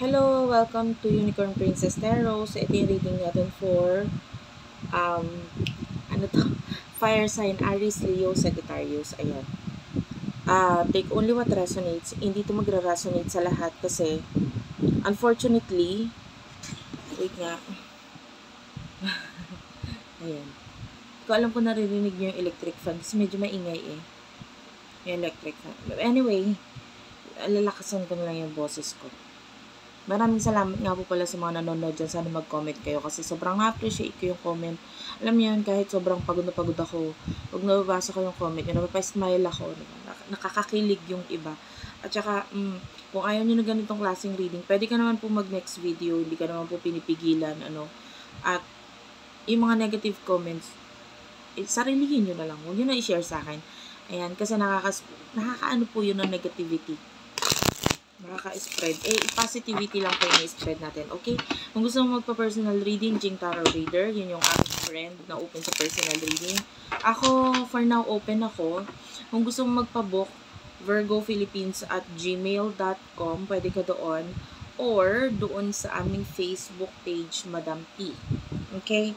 Hello, welcome to Unicorn Princess Tarot. So, ito yung reading natin for um, ano to? Fire sign, Aries, Leo, Sagittarius. Ayan. Take only what resonates. Hindi to magra-resonate sa lahat kasi unfortunately, wait nga. Ayan. Hindi ko alam kung naririnig nyo yung electric fan kasi medyo maingay eh. Yung electric fan. But anyway, lalakasan ko na lang yung boses ko. Maraming salamat nga po pala sa mga nanonood dyan. Sana mag-comment kayo kasi sobrang appreciate ko yung comment. Alam niyo yun, kahit sobrang pagod na pagod ako, pag nababasa ko yung comment, yun, napapa-smile ako. Nakakakilig yung iba. At saka, kung ayaw nyo na ganitong klaseng reading, pwede ka naman po mag-next video, hindi ka naman po pinipigilan, At yung mga negative comments, sarilihin nyo na lang. Huwag nyo na i-share sa akin. Ayan, kasi nakakaano po yun ng negativity. Nakaka-spread. Positivity lang po yung i-spread natin. Okay? Kung gusto mo magpa-personal reading, Jing Tarot Reader, yun yung aking friend na open sa personal reading. Ako, for now, open ako. Kung gusto mo magpa-book, virgophilippines@gmail.com, pwede ka doon. Or, doon sa aming Facebook page, Madam P. Okay?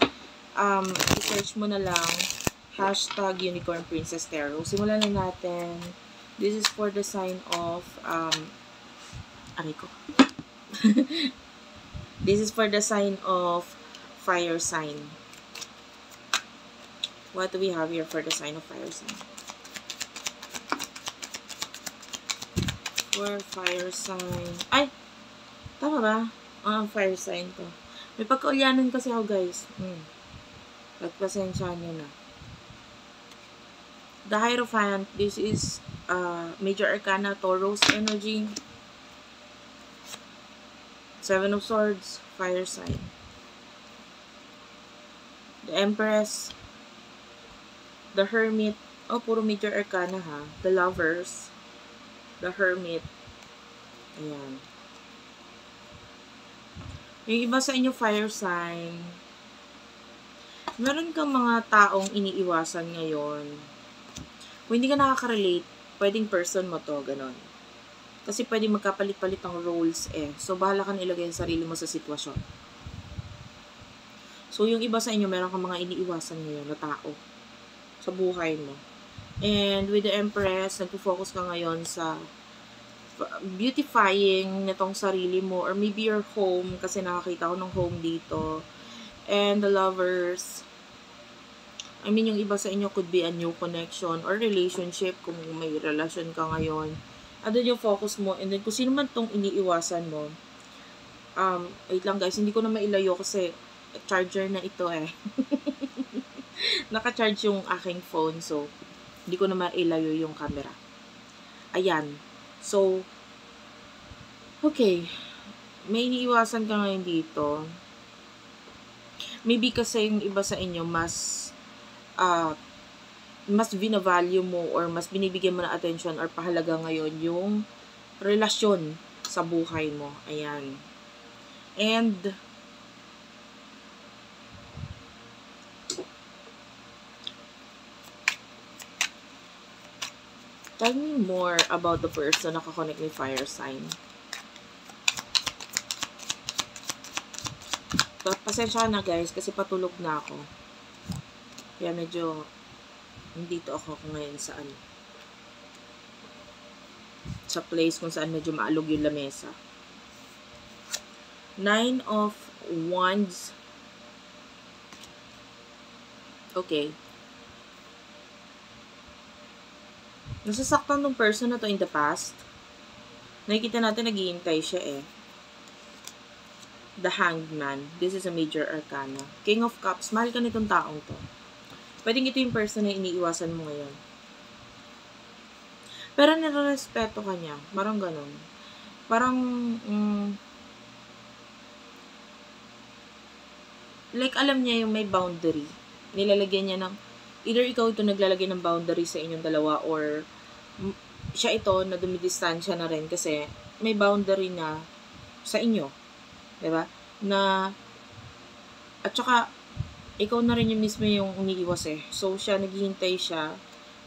I-search mo na lang, #Unicorn Princess Tarot. Simulan na natin. This is for the sign of, aray ko. This is for the sign of fire sign. What do we have here for the sign of fire sign? For fire sign. Ay! Tama ba? Fire sign to. May pagkaulyanan kasi ako, guys. Pagpasensya nyo na. The Hierophant. This is Major Arcana, Taurus energy. Seven of Swords, fire sign. The Empress. The Hermit. Puro Major Arcana ha. The Lovers. The Hermit. Ayan. Yung iba sa inyo fire sign. Meron kang mga taong iniiwasan ngayon. Kung hindi ka nakaka-relate, pwedeng person mo to, ganon. Kasi pwede magkapalit-palit ang roles eh. So, bahala ka na ilagay ang sarili mo sa sitwasyon. So, yung iba sa inyo, meron kang mga iniiwasan ngayon na tao sa buhay mo. And with the Empress, nagpo-focus ka ngayon sa beautifying nitong sarili mo or maybe your home kasi nakakita ko ng home dito. And the Lovers, yung iba sa inyo could be a new connection or relationship kung may relasyon ka ngayon. Andun yung focus mo. And then, kung sino man tong iniiwasan mo, wait lang guys, hindi ko na mailayo kasi charger na ito eh. Naka-charge yung aking phone, so, hindi ko na mailayo yung camera. Ayan. So, okay. May iniiwasan ka ngayon dito. Maybe kasi yung iba sa inyo, mas binavalue mo or mas binibigyan mo na attention or pahalaga ngayon yung relasyon sa buhay mo. Ayan. And tell me more about the person na nakakonect ni fire sign. Pasensya na guys kasi patulog na ako. Kaya medyo dito ako ngayon sa place kung saan medyo maalog yung lamesa. 9 of Wands. Okay. Nasasaktan ng person na to in the past. Nakikita natin naghihintay siya eh. The Hanged Man. This is a Major Arcana. King of Cups. Mahal ka nitong taong to. Pwedeng ito yung person na iniiwasan mo ngayon. Pero nire-respeto ka niya. Parang ganun. Parang, like alam niya yung may boundary. Nilalagyan niya ng, either ikaw ito naglalagay ng boundary sa inyong dalawa or siya ito na dumidistansya na rin kasi may boundary na sa inyo. Diba? At saka, ikaw na rin yung mismo yung umiiwas eh. So, naghihintay siya,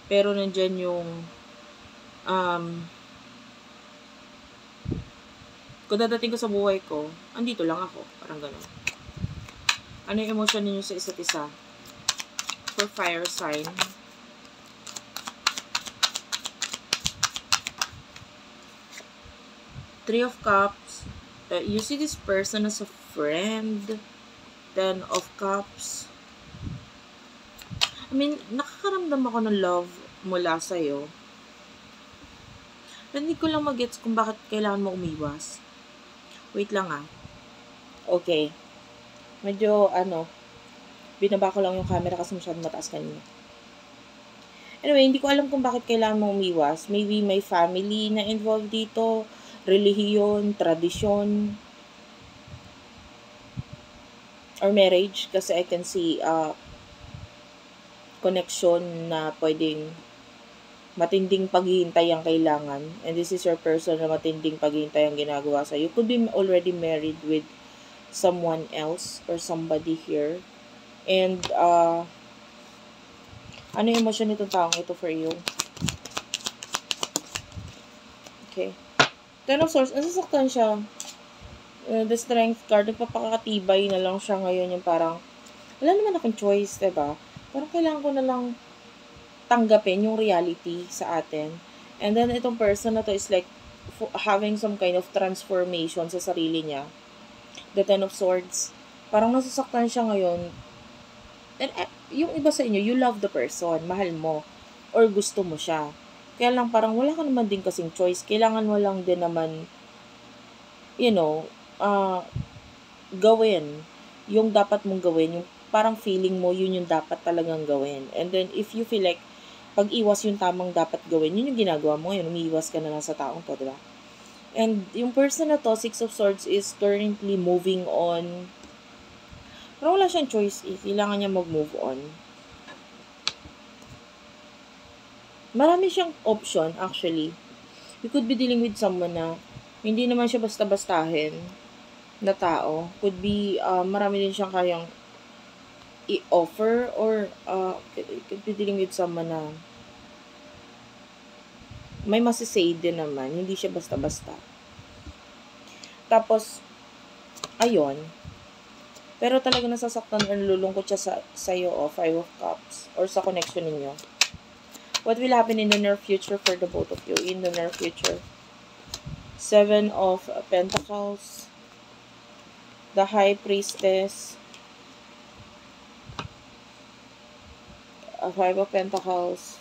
pero nandyan yung, Kung dadating ko sa buhay ko, andito lang ako. Parang gano'n. Ano yung emotion ninyo sa isa't isa? For fire sign. Three of Cups. You see this person as a friend. Ten of Cups. I mean, nakakaramdam ako ng love mula sa'yo. Hindi ko lang mag-gets kung bakit kailangan mo umiwas. Wait lang ah. Okay. Medyo, binaba ko lang yung camera kasi masyadong mataas kanina. Anyway, hindi ko alam kung bakit kailangan mo umiwas. Maybe may family na involved dito, relihiyon, tradisyon, or marriage. Kasi I can see connection na pwedeng matinding paghihintay ang kailangan. And this is your person na matinding paghihintay ang ginagawa sa'yo. You could be already married with someone else or somebody here. And, ano yung emosyon nitong taong ito for you? Okay. Ten of Swords, nasasaktan siya. The Strength card, nagpapakatibay na lang siya ngayon. Yung parang, wala naman akong choice, diba? Parang kailangan ko na lang tanggapin yung reality sa atin. And then, itong person na to is like, having some kind of transformation sa sarili niya. The Ten of Swords. Parang nasasaktan siya ngayon. And yung iba sa inyo, you love the person, mahal mo, or gusto mo siya. Kaya lang parang wala ka naman din kasing choice. Kailangan mo lang din naman, gawin yung dapat mong gawin. Yung parang feeling mo, yun yung dapat talagang gawin. And then, if you feel like, pag-iwas yung tamang dapat gawin, yun yung ginagawa mo. Yun, umiiwas ka na lang sa taong to, diba? And yung person na to, Six of Swords, is currently moving on. Pero wala siyang choice eh. Kailangan niya mag-move on. Marami siyang option, actually. You could be dealing with someone na hindi naman siya basta-bastahin na tao. Could be, marami din siyang kayang i-offer or could be dealing with someone na may masisay din naman. Hindi siya basta-basta. Tapos, ayun. Pero talaga nasasaktan or nalulungkot siya sa'yo Five of Cups or sa connection ninyo. What will happen in the near future for the both of you? In the near future. Seven of Pentacles. The High Priestess. Five of Pentacles.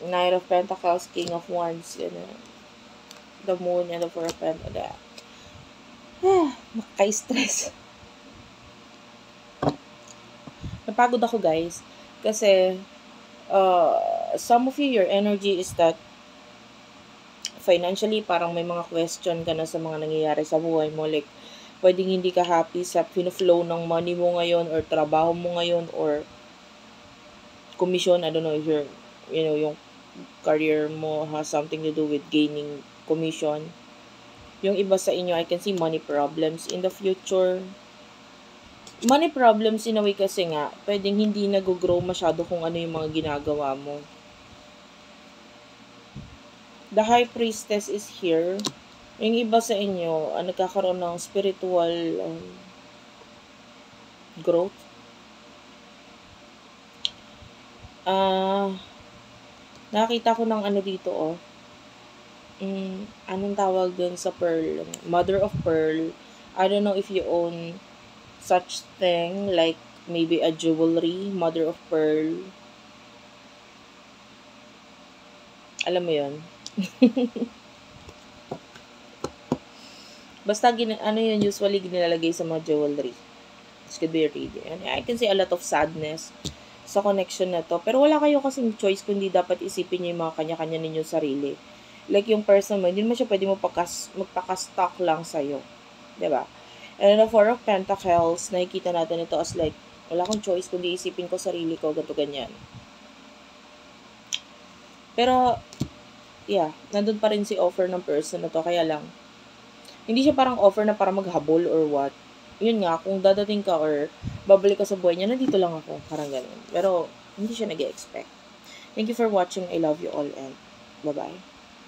Knight of Pentacles, King of Wands, the Moon, and the Four of Pentacles. Nakaka-stress. Napagod ako, guys. Kasi, some of you, your energy is that financially, parang may mga question ka na sa mga nangyayari sa buhay mo. Like, pwedeng hindi ka happy sa flow ng money mo ngayon or trabaho mo ngayon or commission. I don't know if you're yung career mo has something to do with gaining commission. Yung iba sa inyo, I can see money problems in the future. Money problems in a way kasi nga, pwedeng hindi nag-grow masyado kung ano yung mga ginagawa mo. The High Priestess is here. Yung iba sa inyo, nagkakaroon ng spiritual growth. Nakita ko ng dito, anong tawag dun sa pearl? Mother of pearl. I don't know if you own such thing, like maybe a jewelry, mother of pearl. Alam mo yun? Basta, yun usually ginilalagay sa mga jewelry. This could be a reading. And I can see a lot of sadness sa connection na to. Pero wala kayo kasing choice kundi dapat isipin nyo yung mga kanya-kanya ninyong sarili. Like yung person mo, hindi naman siya pwede magpaka-stock lang sa'yo. Diba? And the Four of Pentacles, nakikita natin ito as like, wala akong choice kundi isipin ko sarili ko, ganito ganyan. Pero, yeah, nandun pa rin si offer ng person na to. Kaya lang, hindi siya parang offer na para maghabol or what. Yun nga, kung dadating ka or babalik ka sa buhay niya, nandito lang ako. Parang ganun. Pero, hindi siya nag-expect. Thank you for watching. I love you all and bye-bye.